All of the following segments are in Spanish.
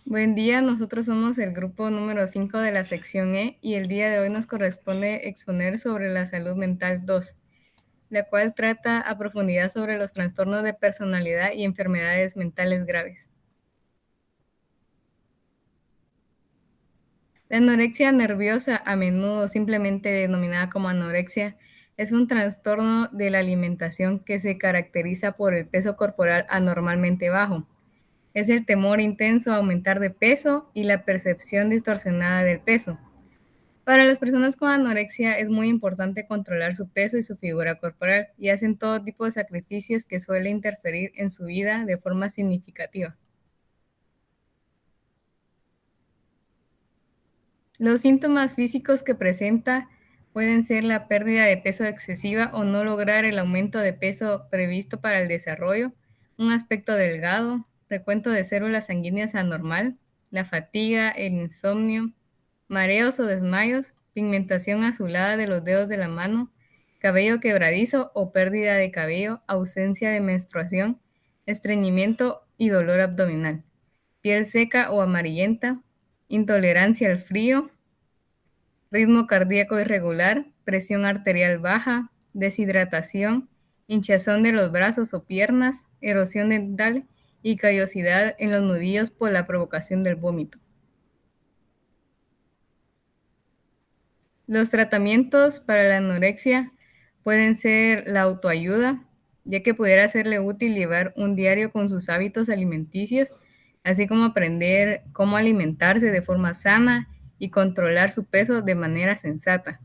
Buen día, nosotros somos el grupo número 5 de la sección E y el día de hoy nos corresponde exponer sobre la salud mental 2, la cual trata a profundidad sobre los trastornos de personalidad y enfermedades mentales graves. La anorexia nerviosa, a menudo simplemente denominada como anorexia, es un trastorno de la alimentación que se caracteriza por el peso corporal anormalmente bajo. Es el temor intenso a aumentar de peso y la percepción distorsionada del peso. Para las personas con anorexia es muy importante controlar su peso y su figura corporal y hacen todo tipo de sacrificios que suele interferir en su vida de forma significativa. Los síntomas físicos que presenta pueden ser la pérdida de peso excesiva o no lograr el aumento de peso previsto para el desarrollo, un aspecto delgado, recuento de células sanguíneas anormal, la fatiga, el insomnio, mareos o desmayos, pigmentación azulada de los dedos de la mano, cabello quebradizo o pérdida de cabello, ausencia de menstruación, estreñimiento y dolor abdominal, piel seca o amarillenta, intolerancia al frío, ritmo cardíaco irregular, presión arterial baja, deshidratación, hinchazón de los brazos o piernas, erosión dental y callosidad en los nudillos por la provocación del vómito. Los tratamientos para la anorexia pueden ser la autoayuda, ya que pudiera serle útil llevar un diario con sus hábitos alimenticios, así como aprender cómo alimentarse de forma sana y controlar su peso de manera sensata.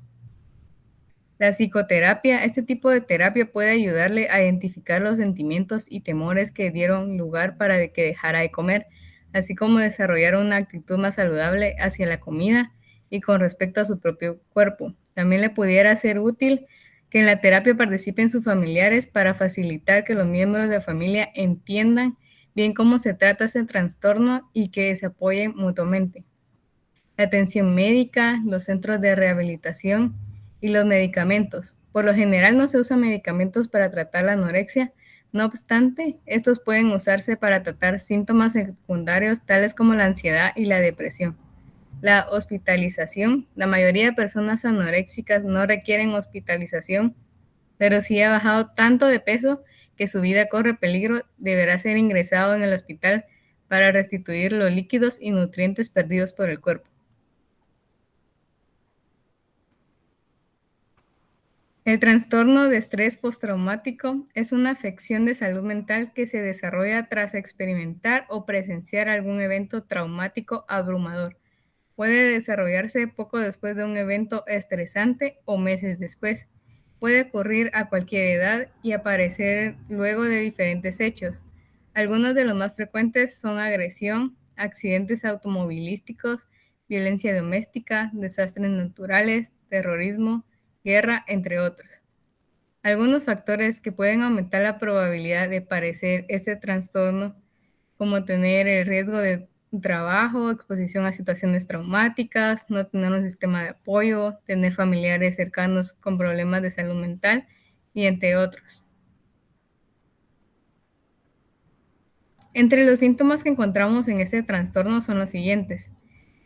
La psicoterapia, este tipo de terapia puede ayudarle a identificar los sentimientos y temores que dieron lugar para que dejara de comer, así como desarrollar una actitud más saludable hacia la comida y con respecto a su propio cuerpo. También le pudiera ser útil que en la terapia participen sus familiares para facilitar que los miembros de la familia entiendan bien cómo se trata ese trastorno y que se apoyen mutuamente. La atención médica, los centros de rehabilitación y los medicamentos. Por lo general no se usan medicamentos para tratar la anorexia, no obstante, estos pueden usarse para tratar síntomas secundarios tales como la ansiedad y la depresión. La hospitalización. La mayoría de personas anoréxicas no requieren hospitalización, pero si ha bajado tanto de peso que su vida corre peligro, deberá ser ingresado en el hospital para restituir los líquidos y nutrientes perdidos por el cuerpo. El trastorno de estrés postraumático es una afección de salud mental que se desarrolla tras experimentar o presenciar algún evento traumático abrumador. Puede desarrollarse poco después de un evento estresante o meses después. Puede ocurrir a cualquier edad y aparecer luego de diferentes hechos. Algunos de los más frecuentes son agresión, accidentes automovilísticos, violencia doméstica, desastres naturales, terrorismo, guerra, entre otros. Algunos factores que pueden aumentar la probabilidad de padecer este trastorno, como tener el riesgo de trabajo, exposición a situaciones traumáticas, no tener un sistema de apoyo, tener familiares cercanos con problemas de salud mental y entre otros. Entre los síntomas que encontramos en este trastorno son los siguientes.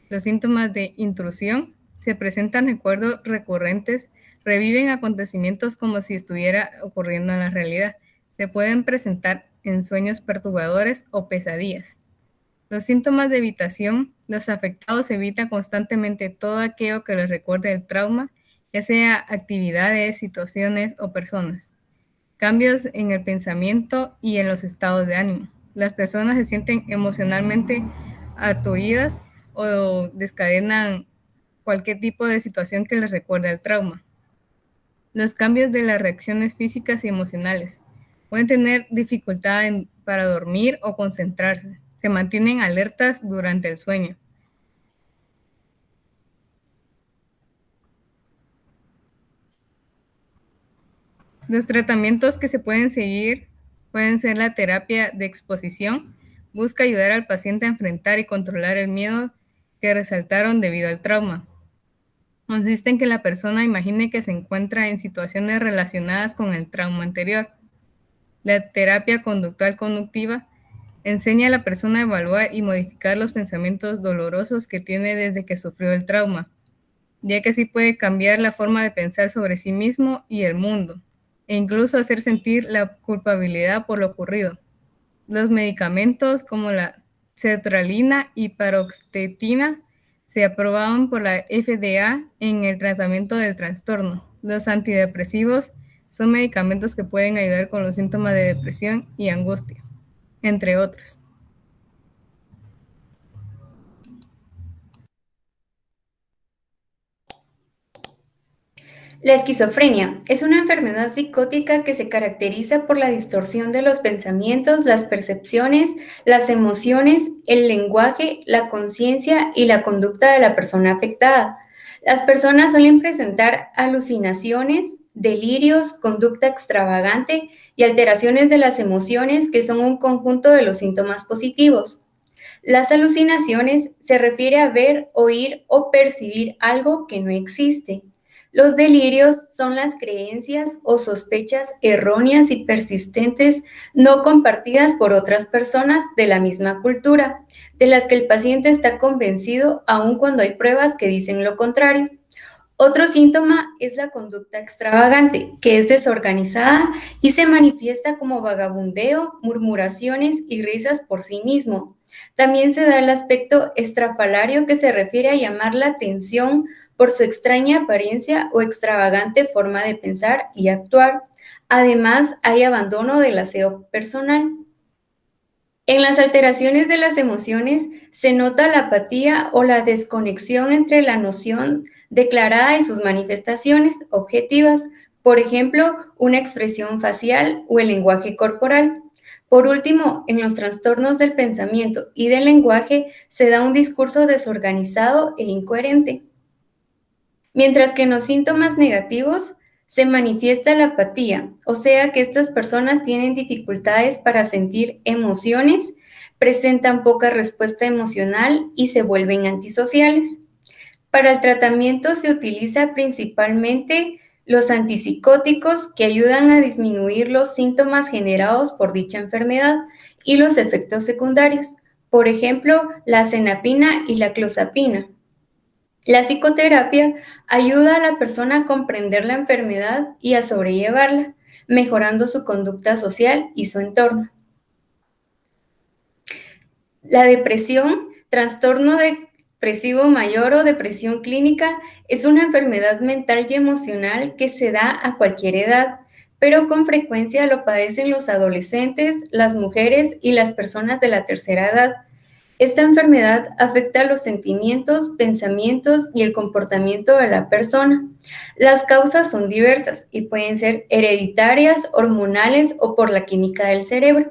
Los síntomas de intrusión se presentan recuerdos recurrentes, reviven acontecimientos como si estuviera ocurriendo en la realidad. Se pueden presentar en sueños perturbadores o pesadillas. Los síntomas de evitación, los afectados evitan constantemente todo aquello que les recuerde el trauma, ya sea actividades, situaciones o personas. Cambios en el pensamiento y en los estados de ánimo. Las personas se sienten emocionalmente aturdidas o descadenan cualquier tipo de situación que les recuerde el trauma. Los cambios de las reacciones físicas y emocionales. Pueden tener dificultad para dormir o concentrarse. Se mantienen alertas durante el sueño. Los tratamientos que se pueden seguir pueden ser la terapia de exposición. Busca ayudar al paciente a enfrentar y controlar el miedo que resaltaron debido al trauma. Consiste en que la persona imagine que se encuentra en situaciones relacionadas con el trauma anterior. La terapia conductual conductiva Enseña a la persona a evaluar y modificar los pensamientos dolorosos que tiene desde que sufrió el trauma, ya que así puede cambiar la forma de pensar sobre sí mismo y el mundo, e incluso hacer sentir la culpabilidad por lo ocurrido. Los medicamentos como la sertralina y paroxetina se aprobaron por la FDA en el tratamiento del trastorno. Los antidepresivos son medicamentos que pueden ayudar con los síntomas de depresión y angustia, entre otros. La esquizofrenia es una enfermedad psicótica que se caracteriza por la distorsión de los pensamientos, las percepciones, las emociones, el lenguaje, la conciencia y la conducta de la persona afectada. Las personas suelen presentar alucinaciones, delirios, conducta extravagante y alteraciones de las emociones que son un conjunto de los síntomas positivos. Las alucinaciones se refiere a ver, oír o percibir algo que no existe. Los delirios son las creencias o sospechas erróneas y persistentes no compartidas por otras personas de la misma cultura, de las que el paciente está convencido aun cuando hay pruebas que dicen lo contrario. Otro síntoma es la conducta extravagante, que es desorganizada y se manifiesta como vagabundeo, murmuraciones y risas por sí mismo. También se da el aspecto estrafalario, que se refiere a llamar la atención por su extraña apariencia o extravagante forma de pensar y actuar. Además, hay abandono del aseo personal. En las alteraciones de las emociones se nota la apatía o la desconexión entre la noción declarada y sus manifestaciones objetivas, por ejemplo, una expresión facial o el lenguaje corporal. Por último, en los trastornos del pensamiento y del lenguaje se da un discurso desorganizado e incoherente. Mientras que en los síntomas negativos se manifiesta la apatía, o sea que estas personas tienen dificultades para sentir emociones, presentan poca respuesta emocional y se vuelven antisociales. Para el tratamiento se utiliza principalmente los antipsicóticos, que ayudan a disminuir los síntomas generados por dicha enfermedad y los efectos secundarios, por ejemplo, la azenapina y la clozapina. La psicoterapia ayuda a la persona a comprender la enfermedad y a sobrellevarla, mejorando su conducta social y su entorno. La depresión, trastorno depresivo mayor o depresión clínica, es una enfermedad mental y emocional que se da a cualquier edad, pero con frecuencia lo padecen los adolescentes, las mujeres y las personas de la tercera edad. Esta enfermedad afecta los sentimientos, pensamientos y el comportamiento de la persona. Las causas son diversas y pueden ser hereditarias, hormonales o por la química del cerebro.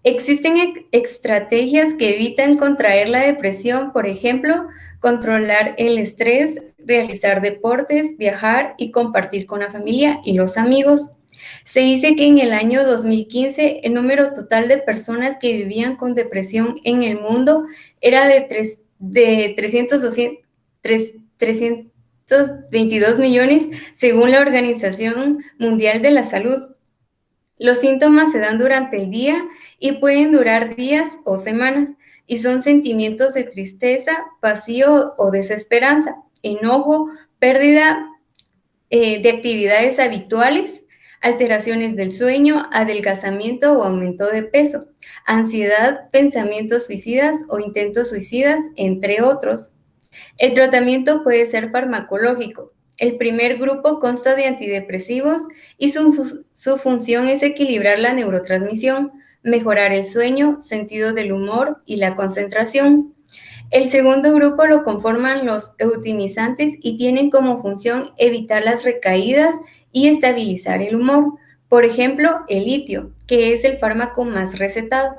Existen estrategias que evitan contraer la depresión, por ejemplo, controlar el estrés, realizar deportes, viajar y compartir con la familia y los amigos. Se dice que en el año 2015 el número total de personas que vivían con depresión en el mundo era de 322 millones, según la Organización Mundial de la Salud. Los síntomas se dan durante el día y pueden durar días o semanas, y son sentimientos de tristeza, vacío o desesperanza, enojo, pérdida de actividades habituales, alteraciones del sueño, adelgazamiento o aumento de peso, ansiedad, pensamientos suicidas o intentos suicidas, entre otros. El tratamiento puede ser farmacológico. El primer grupo consta de antidepresivos y su función es equilibrar la neurotransmisión, mejorar el sueño, sentido del humor y la concentración. El segundo grupo lo conforman los eutimizantes y tienen como función evitar las recaídas y estabilizar el humor. Por ejemplo, el litio, que es el fármaco más recetado.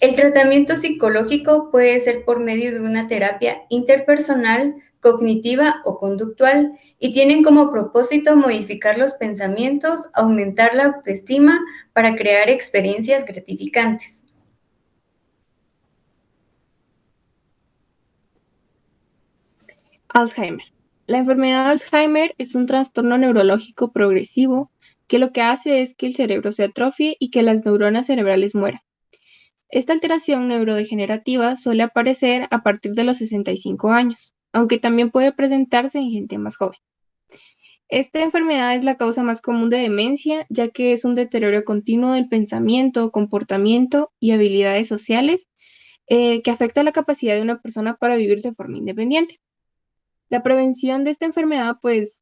El tratamiento psicológico puede ser por medio de una terapia interpersonal, cognitiva o conductual, y tienen como propósito modificar los pensamientos, aumentar la autoestima para crear experiencias gratificantes. Alzheimer. La enfermedad de Alzheimer es un trastorno neurológico progresivo que lo que hace es que el cerebro se atrofie y que las neuronas cerebrales mueran. Esta alteración neurodegenerativa suele aparecer a partir de los 65 años, aunque también puede presentarse en gente más joven. Esta enfermedad es la causa más común de demencia, ya que es un deterioro continuo del pensamiento, comportamiento y habilidades sociales que afecta la capacidad de una persona para vivir de forma independiente. La prevención de esta enfermedad, pues,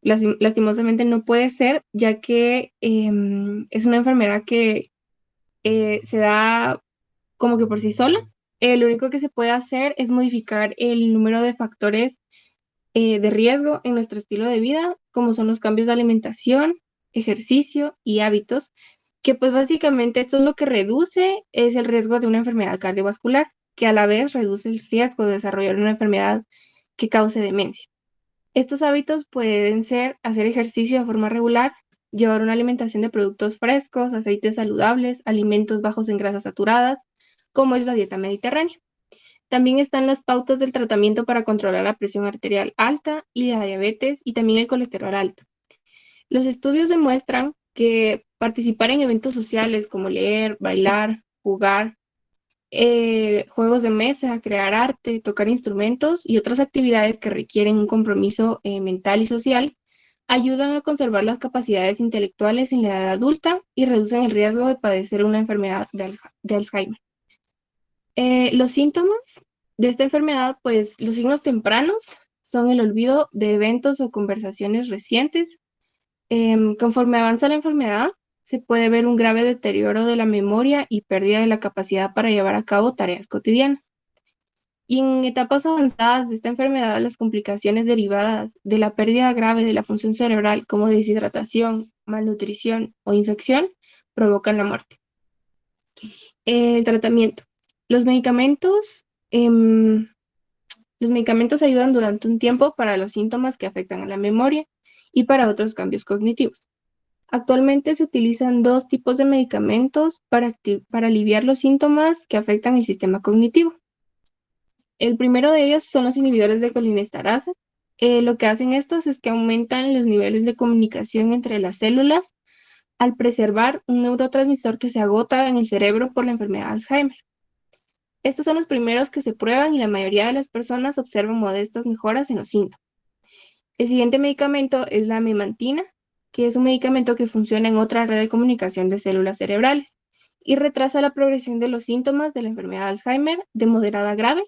lastimosamente no puede ser, ya que es una enfermedad que se da como que por sí sola. Lo único que se puede hacer es modificar el número de factores de riesgo en nuestro estilo de vida, como son los cambios de alimentación, ejercicio y hábitos, que pues básicamente esto es lo que reduce es el riesgo de una enfermedad cardiovascular, que a la vez reduce el riesgo de desarrollar una enfermedad que cause demencia. Estos hábitos pueden ser hacer ejercicio de forma regular, llevar una alimentación de productos frescos, aceites saludables, alimentos bajos en grasas saturadas, como es la dieta mediterránea. También están las pautas del tratamiento para controlar la presión arterial alta y la diabetes y también el colesterol alto. Los estudios demuestran que participar en eventos sociales como leer, bailar, jugar, juegos de mesa, crear arte, tocar instrumentos y otras actividades que requieren un compromiso mental y social ayudan a conservar las capacidades intelectuales en la edad adulta y reducen el riesgo de padecer una enfermedad de Alzheimer. Los síntomas de esta enfermedad, pues los signos tempranos son el olvido de eventos o conversaciones recientes. Conforme avanza la enfermedad, se puede ver un grave deterioro de la memoria y pérdida de la capacidad para llevar a cabo tareas cotidianas. Y en etapas avanzadas de esta enfermedad, las complicaciones derivadas de la pérdida grave de la función cerebral, como deshidratación, malnutrición o infección, provocan la muerte. El tratamiento. Los medicamentos, los medicamentos ayudan durante un tiempo para los síntomas que afectan a la memoria y para otros cambios cognitivos. Actualmente se utilizan dos tipos de medicamentos para aliviar los síntomas que afectan el sistema cognitivo. El primero de ellos son los inhibidores de colinesterasa. Lo que hacen estos es que aumentan los niveles de comunicación entre las células al preservar un neurotransmisor que se agota en el cerebro por la enfermedad de Alzheimer. Estos son los primeros que se prueban y la mayoría de las personas observan modestas mejoras en los síntomas. El siguiente medicamento es la memantina, que es un medicamento que funciona en otra red de comunicación de células cerebrales y retrasa la progresión de los síntomas de la enfermedad de Alzheimer de moderada a grave,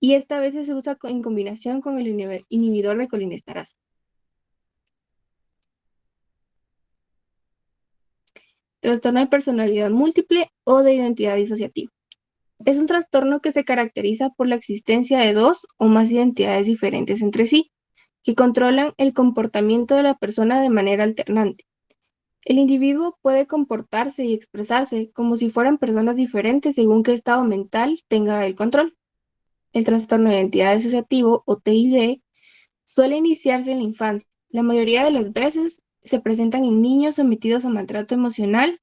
y esta vez se usa en combinación con el inhibidor de colinesterasa. Trastorno de personalidad múltiple o de identidad disociativa. Es un trastorno que se caracteriza por la existencia de dos o más identidades diferentes entre sí, que controlan el comportamiento de la persona de manera alternante. El individuo puede comportarse y expresarse como si fueran personas diferentes según qué estado mental tenga el control. El trastorno de identidad disociativo o TID suele iniciarse en la infancia. La mayoría de las veces se presentan en niños sometidos a maltrato emocional,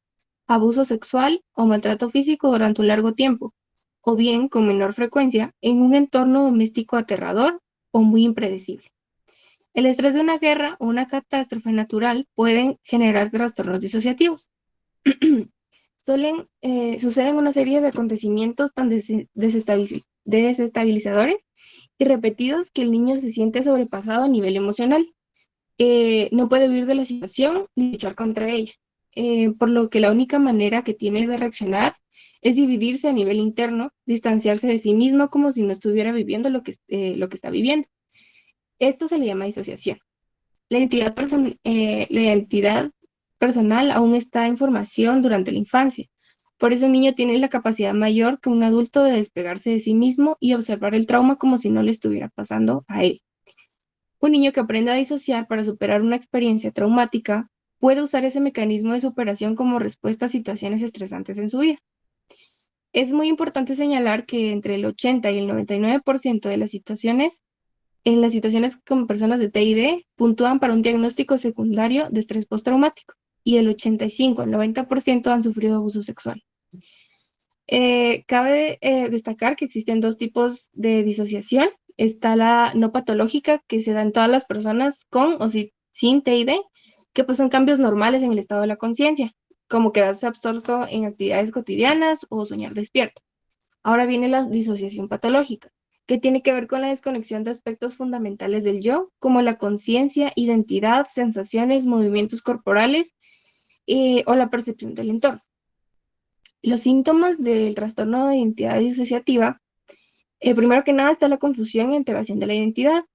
abuso sexual o maltrato físico durante un largo tiempo, o bien, con menor frecuencia, en un entorno doméstico aterrador o muy impredecible. El estrés de una guerra o una catástrofe natural pueden generar trastornos disociativos. Suceden una serie de acontecimientos tan desestabilizadores y repetidos que el niño se siente sobrepasado a nivel emocional. No puede huir de la situación ni luchar contra ella, por lo que la única manera que tiene de reaccionar es dividirse a nivel interno, distanciarse de sí mismo como si no estuviera viviendo lo que está viviendo. Esto se le llama disociación. La identidad personal aún está en formación durante la infancia. Por eso un niño tiene la capacidad mayor que un adulto de despegarse de sí mismo y observar el trauma como si no le estuviera pasando a él. Un niño que aprende a disociar para superar una experiencia traumática puede usar ese mecanismo de superación como respuesta a situaciones estresantes en su vida. Es muy importante señalar que entre el 80 y el 99% de las situaciones, en las situaciones con personas de TID, puntúan para un diagnóstico secundario de estrés postraumático y el 85 al 90% han sufrido abuso sexual. Cabe destacar que existen dos tipos de disociación. Está la no patológica, que se da en todas las personas con o sin TID, que pues son cambios normales en el estado de la conciencia. como quedarse absorto en actividades cotidianas o soñar despierto. Ahora viene la disociación patológica, que tiene que ver con la desconexión de aspectos fundamentales del yo, como la conciencia, identidad, sensaciones, movimientos corporales o la percepción del entorno. Los síntomas del trastorno de identidad disociativa, primero que nada está la confusión y alteración de la identidad.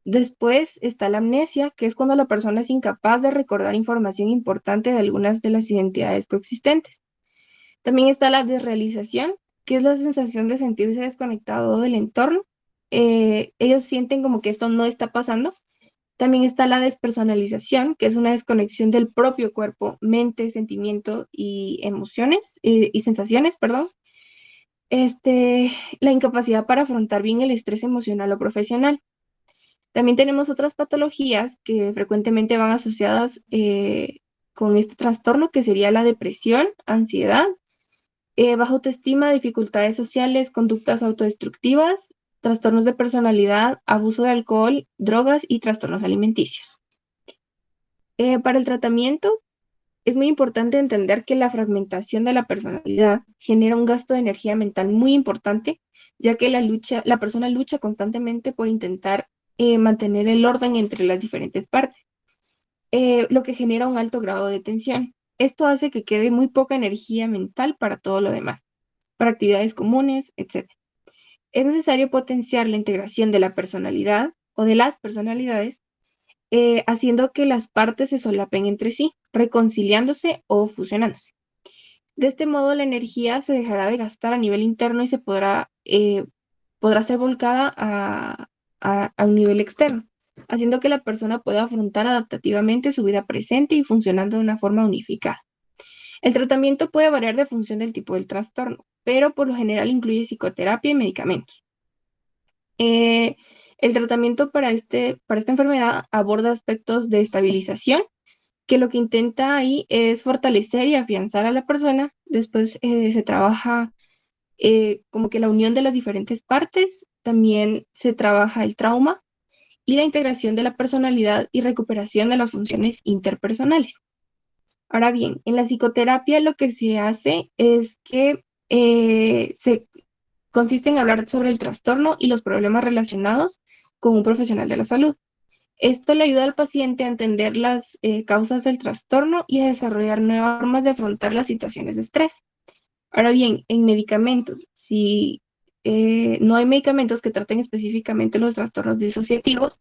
Después está la amnesia, que es cuando la persona es incapaz de recordar información importante de algunas de las identidades coexistentes. También está la desrealización, que es la sensación de sentirse desconectado del entorno. Ellos sienten como que esto no está pasando. También está la despersonalización, que es una desconexión del propio cuerpo, mente, sentimiento y emociones y sensaciones, perdón. La incapacidad para afrontar bien el estrés emocional o profesional. También tenemos otras patologías que frecuentemente van asociadas con este trastorno, que sería la depresión, ansiedad, baja autoestima, dificultades sociales, conductas autodestructivas, trastornos de personalidad, abuso de alcohol, drogas y trastornos alimenticios. Para el tratamiento es muy importante entender que la fragmentación de la personalidad genera un gasto de energía mental muy importante, ya que la persona lucha constantemente por intentar mantener el orden entre las diferentes partes, lo que genera un alto grado de tensión. Esto hace que quede muy poca energía mental para todo lo demás, para actividades comunes, etc. Es necesario potenciar la integración de la personalidad o de las personalidades, haciendo que las partes se solapen entre sí, reconciliándose o fusionándose. De este modo, la energía se dejará de gastar a nivel interno y podrá ser volcada a un nivel externo, haciendo que la persona pueda afrontar adaptativamente su vida presente y funcionando de una forma unificada. El tratamiento puede variar de función del tipo del trastorno, pero por lo general incluye psicoterapia y medicamentos. El tratamiento para esta enfermedad aborda aspectos de estabilización, que lo que intenta ahí es fortalecer y afianzar a la persona. Después se trabaja como que la unión de las diferentes partes, también se trabaja el trauma y la integración de la personalidad y recuperación de las funciones interpersonales. Ahora bien, en la psicoterapia lo que se hace es que se consiste en hablar sobre el trastorno y los problemas relacionados con un profesional de la salud. Esto le ayuda al paciente a entender las causas del trastorno y a desarrollar nuevas formas de afrontar las situaciones de estrés. Ahora bien, en medicamentos, si no hay medicamentos que traten específicamente los trastornos disociativos,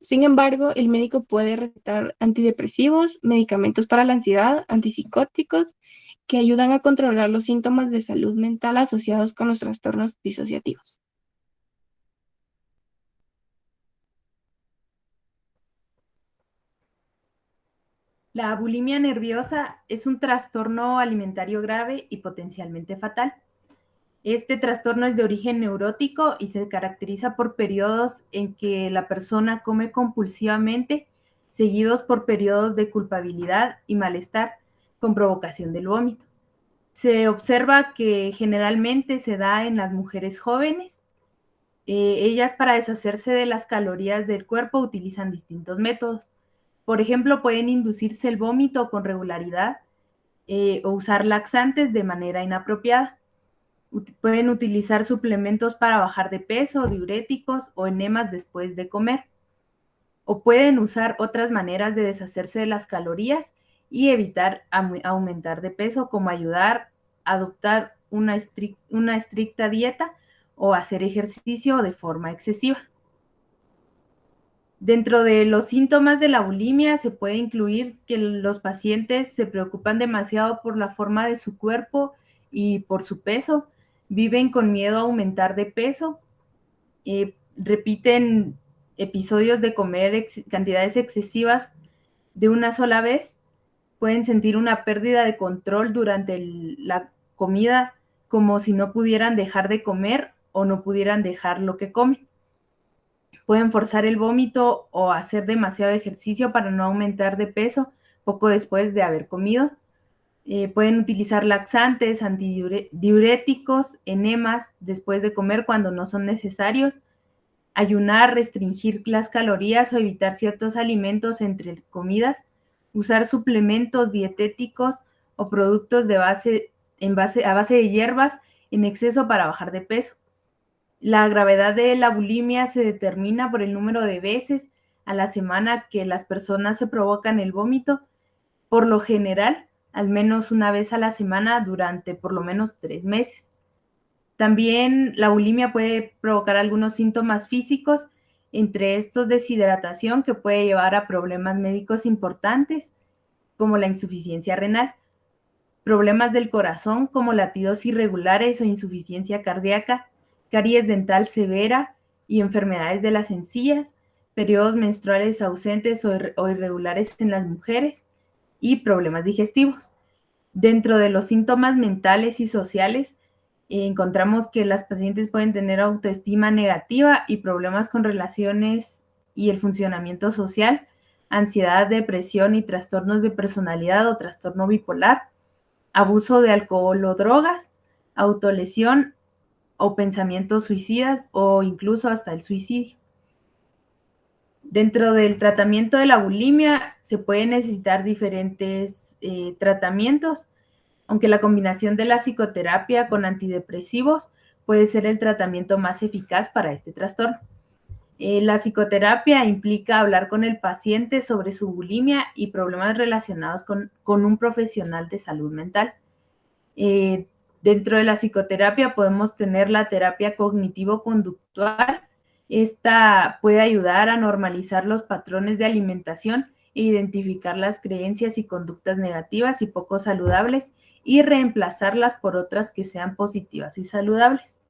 sin embargo, el médico puede recetar antidepresivos, medicamentos para la ansiedad, antipsicóticos, que ayudan a controlar los síntomas de salud mental asociados con los trastornos disociativos. La bulimia nerviosa es un trastorno alimentario grave y potencialmente fatal. Este trastorno es de origen neurótico y se caracteriza por periodos en que la persona come compulsivamente, seguidos por periodos de culpabilidad y malestar con provocación del vómito. Se observa que generalmente se da en las mujeres jóvenes. Ellas, para deshacerse de las calorías del cuerpo, utilizan distintos métodos. Por ejemplo, pueden inducirse el vómito con regularidad o usar laxantes de manera inapropiada. Pueden utilizar suplementos para bajar de peso, diuréticos o enemas después de comer. O pueden usar otras maneras de deshacerse de las calorías y evitar aumentar de peso, como ayudar a adoptar una estricta dieta o hacer ejercicio de forma excesiva. Dentro de los síntomas de la bulimia se puede incluir que los pacientes se preocupan demasiado por la forma de su cuerpo y por su peso, viven con miedo a aumentar de peso, repiten episodios de comer cantidades excesivas de una sola vez, pueden sentir una pérdida de control durante la comida, como si no pudieran dejar de comer o no pudieran dejar lo que comen. Pueden forzar el vómito o hacer demasiado ejercicio para no aumentar de peso poco después de haber comido. Pueden utilizar laxantes, antidiuréticos, enemas después de comer cuando no son necesarios. Ayunar, restringir las calorías o evitar ciertos alimentos entre comidas. Usar suplementos dietéticos o productos a base de hierbas en exceso para bajar de peso. La gravedad de la bulimia se determina por el número de veces a la semana que las personas se provocan el vómito, por lo general, al menos una vez a la semana durante por lo menos 3 meses. También la bulimia puede provocar algunos síntomas físicos, entre estos deshidratación, que puede llevar a problemas médicos importantes, como la insuficiencia renal, problemas del corazón, como latidos irregulares o insuficiencia cardíaca, caries dental severa y enfermedades de las encías, periodos menstruales ausentes o irregulares en las mujeres y problemas digestivos. Dentro de los síntomas mentales y sociales, encontramos que las pacientes pueden tener autoestima negativa y problemas con relaciones y el funcionamiento social, ansiedad, depresión y trastornos de personalidad o trastorno bipolar, abuso de alcohol o drogas, autolesión o pensamientos suicidas o incluso hasta el suicidio. Dentro del tratamiento de la bulimia se pueden necesitar diferentes tratamientos, aunque la combinación de la psicoterapia con antidepresivos puede ser el tratamiento más eficaz para este trastorno. La psicoterapia implica hablar con el paciente sobre su bulimia y problemas relacionados con un profesional de salud mental. Dentro de la psicoterapia podemos tener la terapia cognitivo-conductual. Esta puede ayudar a normalizar los patrones de alimentación e identificar las creencias y conductas negativas y poco saludables y reemplazarlas por otras que sean positivas y saludables.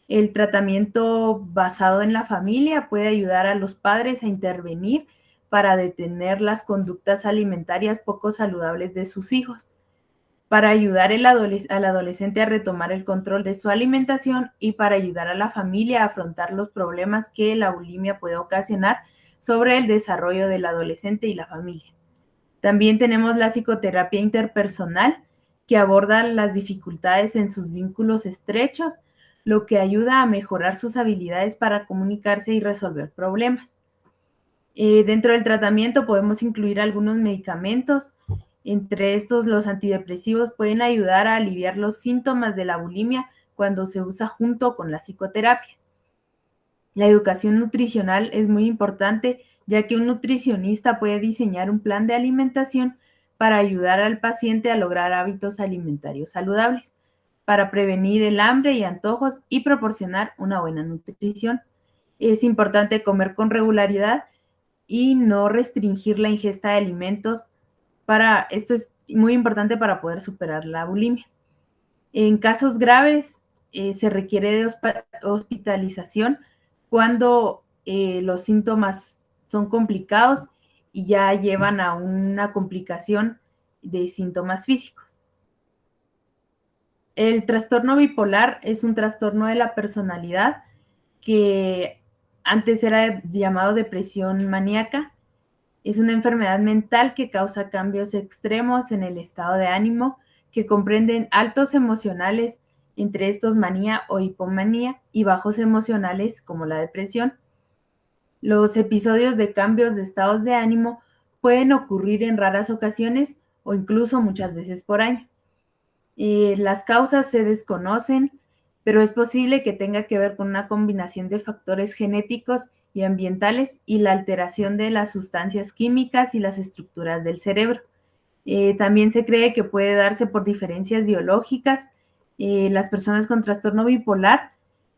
El tratamiento basado en la familia puede ayudar a los padres a intervenir para detener las conductas alimentarias poco saludables de sus hijos, para ayudar al adolescente a retomar el control de su alimentación y para ayudar a la familia a afrontar los problemas que la bulimia puede ocasionar sobre el desarrollo del adolescente y la familia. También tenemos la psicoterapia interpersonal, que aborda las dificultades en sus vínculos estrechos, lo que ayuda a mejorar sus habilidades para comunicarse y resolver problemas. Dentro del tratamiento podemos incluir algunos medicamentos. Entre estos, los antidepresivos pueden ayudar a aliviar los síntomas de la bulimia cuando se usa junto con la psicoterapia. La educación nutricional es muy importante, ya que un nutricionista puede diseñar un plan de alimentación para ayudar al paciente a lograr hábitos alimentarios saludables, para prevenir el hambre y antojos y proporcionar una buena nutrición. Es importante comer con regularidad y no restringir la ingesta de alimentos. Esto es muy importante para poder superar la bulimia. En casos graves se requiere de hospitalización cuando los síntomas son complicados y ya llevan a una complicación de síntomas físicos. El trastorno bipolar es un trastorno de la personalidad que antes era llamado depresión maníaca. Es una enfermedad mental que causa cambios extremos en el estado de ánimo que comprenden altos emocionales, entre estos manía o hipomanía, y bajos emocionales como la depresión. Los episodios de cambios de estados de ánimo pueden ocurrir en raras ocasiones o incluso muchas veces por año. Las causas se desconocen, pero es posible que tenga que ver con una combinación de factores genéticos y ambientales y la alteración de las sustancias químicas y las estructuras del cerebro. También se cree que puede darse por diferencias biológicas. Las personas con trastorno bipolar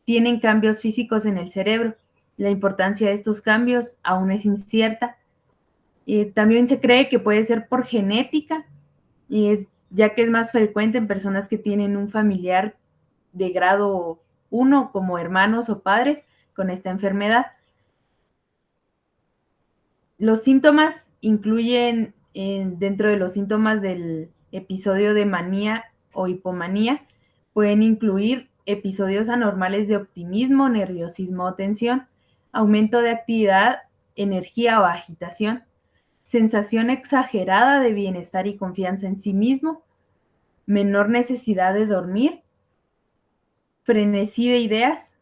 tienen cambios físicos en el cerebro. La importancia de estos cambios aún es incierta. También se cree que puede ser por genética, ya que es más frecuente en personas que tienen un familiar de grado 1, como hermanos o padres, con esta enfermedad. Los síntomas incluyen, dentro de los síntomas del episodio de manía o hipomanía, pueden incluir episodios anormales de optimismo, nerviosismo o tensión, aumento de actividad, energía o agitación, sensación exagerada de bienestar y confianza en sí mismo, menor necesidad de dormir, frenesí de ideas,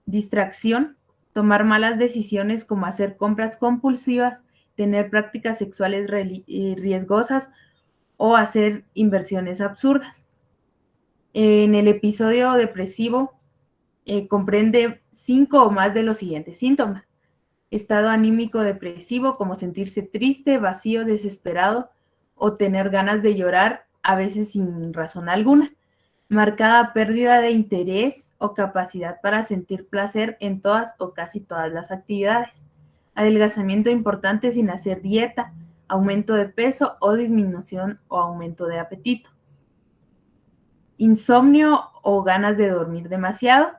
distracción, tomar malas decisiones como hacer compras compulsivas, tener prácticas sexuales riesgosas o hacer inversiones absurdas. En el episodio depresivo comprende 5 o más de los siguientes síntomas: estado anímico depresivo, como sentirse triste, vacío, desesperado o tener ganas de llorar, a veces sin razón alguna; marcada pérdida de interés o capacidad para sentir placer en todas o casi todas las actividades; adelgazamiento importante sin hacer dieta; aumento de peso o disminución o aumento de apetito; insomnio o ganas de dormir demasiado;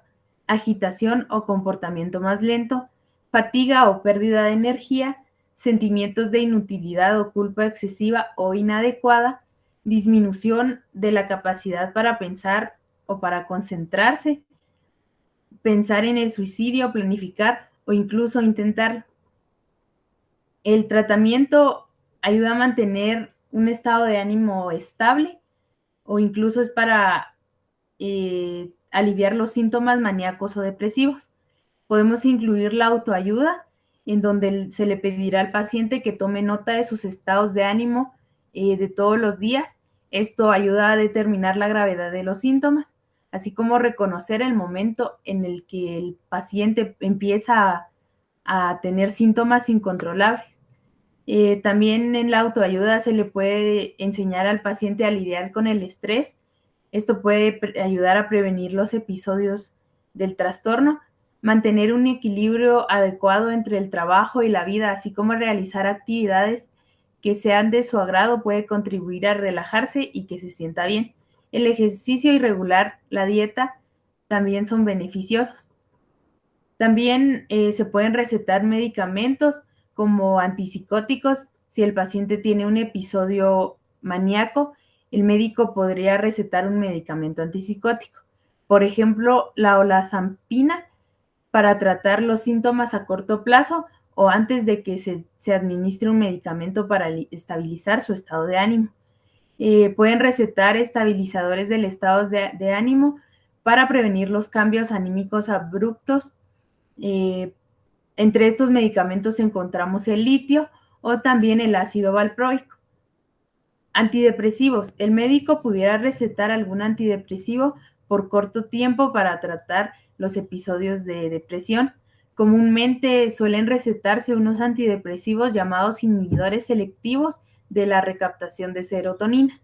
agitación o comportamiento más lento; fatiga o pérdida de energía; sentimientos de inutilidad o culpa excesiva o inadecuada; disminución de la capacidad para pensar o para concentrarse; pensar en el suicidio, planificar o incluso intentarlo. El tratamiento ayuda a mantener un estado de ánimo estable o incluso es para aliviar los síntomas maníacos o depresivos. Podemos incluir la autoayuda, en donde se le pedirá al paciente que tome nota de sus estados de ánimo de todos los días. Esto ayuda a determinar la gravedad de los síntomas, así como reconocer el momento en el que el paciente empieza a tener síntomas incontrolables. También en la autoayuda se le puede enseñar al paciente a lidiar con el estrés. Esto puede ayudar a prevenir los episodios del trastorno, mantener un equilibrio adecuado entre el trabajo y la vida, así como realizar actividades que sean de su agrado puede contribuir a relajarse y que se sienta bien. El ejercicio irregular, la dieta, también son beneficiosos. También se pueden recetar medicamentos como antipsicóticos. Si el paciente tiene un episodio maníaco, el médico podría recetar un medicamento antipsicótico. Por ejemplo, la olanzapina para tratar los síntomas a corto plazo o antes de que se administre un medicamento para estabilizar su estado de ánimo. Pueden recetar estabilizadores del estado de ánimo para prevenir los cambios anímicos abruptos. Entre estos medicamentos encontramos el litio o también el ácido valproico. Antidepresivos. El médico pudiera recetar algún antidepresivo por corto tiempo para tratar los episodios de depresión. Comúnmente suelen recetarse unos antidepresivos llamados inhibidores selectivos de la recaptación de serotonina.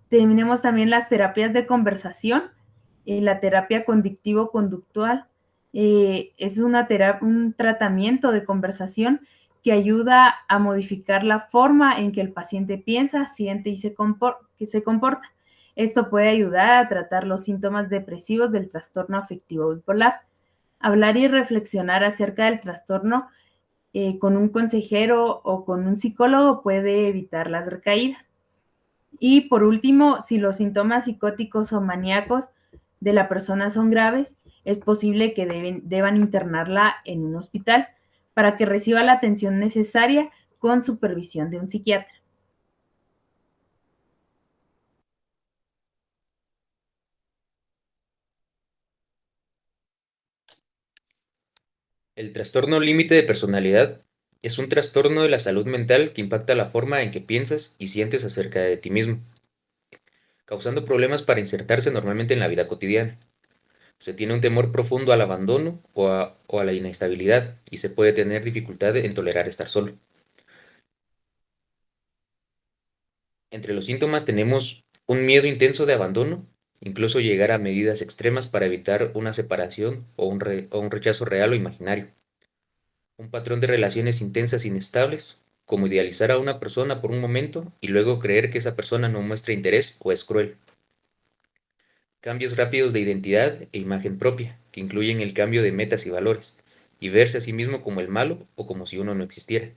Tenemos también las terapias de conversación. La terapia conductivo-conductual es un tratamiento de conversación que ayuda a modificar la forma en que el paciente piensa, siente y se comporta. Esto puede ayudar a tratar los síntomas depresivos del trastorno afectivo bipolar. Hablar y reflexionar acerca del trastorno con un consejero o con un psicólogo puede evitar las recaídas. Y por último, si los síntomas psicóticos o maníacos de la persona son graves, es posible que deban internarla en un hospital para que reciba la atención necesaria con supervisión de un psiquiatra. El trastorno límite de personalidad es un trastorno de la salud mental que impacta la forma en que piensas y sientes acerca de ti mismo, causando problemas para insertarse normalmente en la vida cotidiana. Se tiene un temor profundo al abandono o a la inestabilidad y se puede tener dificultad en tolerar estar solo. Entre los síntomas tenemos un miedo intenso de abandono, incluso llegar a medidas extremas para evitar una separación o un rechazo real o imaginario. Un patrón de relaciones intensas e inestables, como idealizar a una persona por un momento y luego creer que esa persona no muestra interés o es cruel. Cambios rápidos de identidad e imagen propia, que incluyen el cambio de metas y valores, y verse a sí mismo como el malo o como si uno no existiera.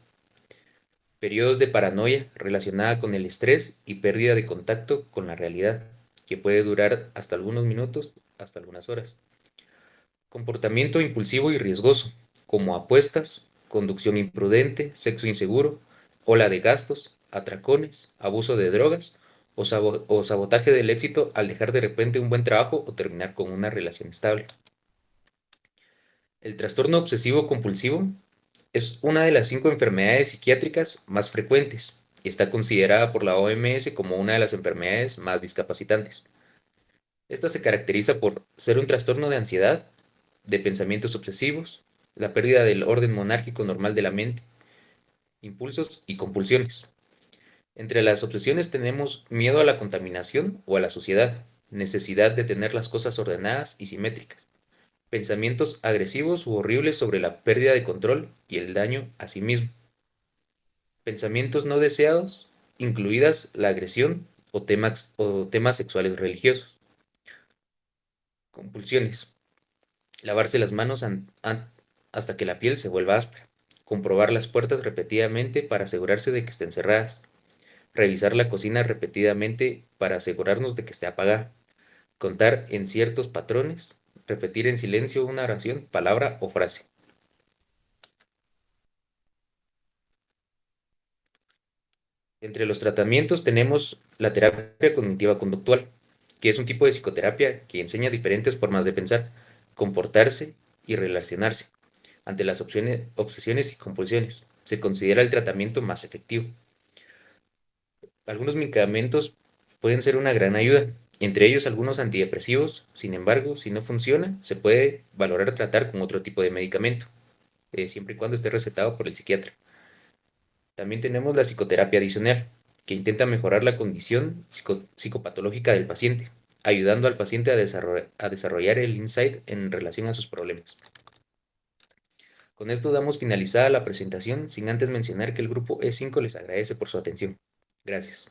Periodos de paranoia relacionada con el estrés y pérdida de contacto con la realidad, que puede durar hasta algunos minutos, hasta algunas horas. Comportamiento impulsivo y riesgoso, como apuestas, conducción imprudente, sexo inseguro, ola de gastos, atracones, abuso de drogas o sabotaje del éxito al dejar de repente un buen trabajo o terminar con una relación estable. El trastorno obsesivo compulsivo es una de las 5 enfermedades psiquiátricas más frecuentes y está considerada por la OMS como una de las enfermedades más discapacitantes. Esta se caracteriza por ser un trastorno de ansiedad, de pensamientos obsesivos, la pérdida del orden monárquico normal de la mente, impulsos y compulsiones. Entre las obsesiones tenemos miedo a la contaminación o a la suciedad, necesidad de tener las cosas ordenadas y simétricas, pensamientos agresivos u horribles sobre la pérdida de control y el daño a sí mismo, pensamientos no deseados, incluidas la agresión o temas sexuales religiosos, compulsiones, lavarse las manos hasta que la piel se vuelva áspera, comprobar las puertas repetidamente para asegurarse de que estén cerradas, revisar la cocina repetidamente para asegurarnos de que esté apagada, contar en ciertos patrones, repetir en silencio una oración, palabra o frase. Entre los tratamientos tenemos la terapia cognitiva conductual, que es un tipo de psicoterapia que enseña diferentes formas de pensar, comportarse y relacionarse ante las obsesiones y compulsiones. Se considera el tratamiento más efectivo. Algunos medicamentos pueden ser una gran ayuda, entre ellos algunos antidepresivos. Sin embargo, si no funciona, se puede valorar tratar con otro tipo de medicamento, siempre y cuando esté recetado por el psiquiatra. También tenemos la psicoterapia adicional, que intenta mejorar la condición psicopatológica del paciente, ayudando al paciente a desarrollar el insight en relación a sus problemas. Con esto damos finalizada la presentación, sin antes mencionar que el grupo E5 les agradece por su atención. Gracias.